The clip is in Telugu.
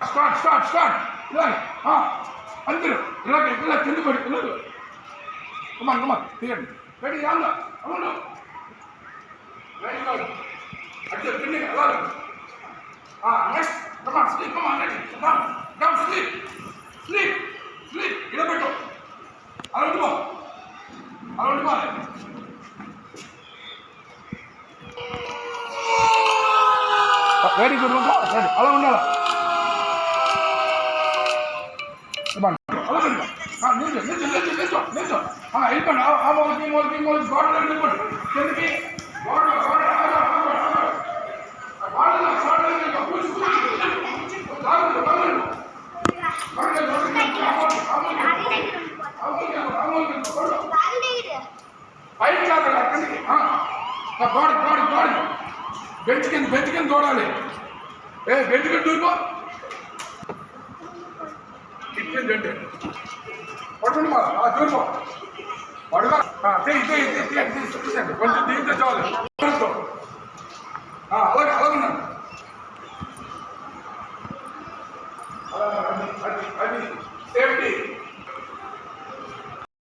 స్టార్ట్ ఇలాగే అందరూ ఇలాగే ఇలా కింద పడి పిల్లలు కమాన్ తీయండి రెడీ అవును అవును వెరీ గుడ్ అట్లా కింద అలాగే next come on sleep come on ready down sleep ఇలా పెట్టు అలా ఉండిపో వెరీ గుడ్ అలా ఉండాలి నిల్చో వెళ్ళిపోండి ఆ మూలకి గోడలో వెళ్ళిపోండి కిందకి పైకి కాదు కిందకి గోడ బెంచ్ కింద చూడాలి బెంచ్ కింద దూరిపో ఇచ్చింది అంటే పడుతుంది మా దూరిపో పడుగా తీయండి కొంచెం దిగితే చాలు అలాగే ఉన్నాను అది సేఫ్టీ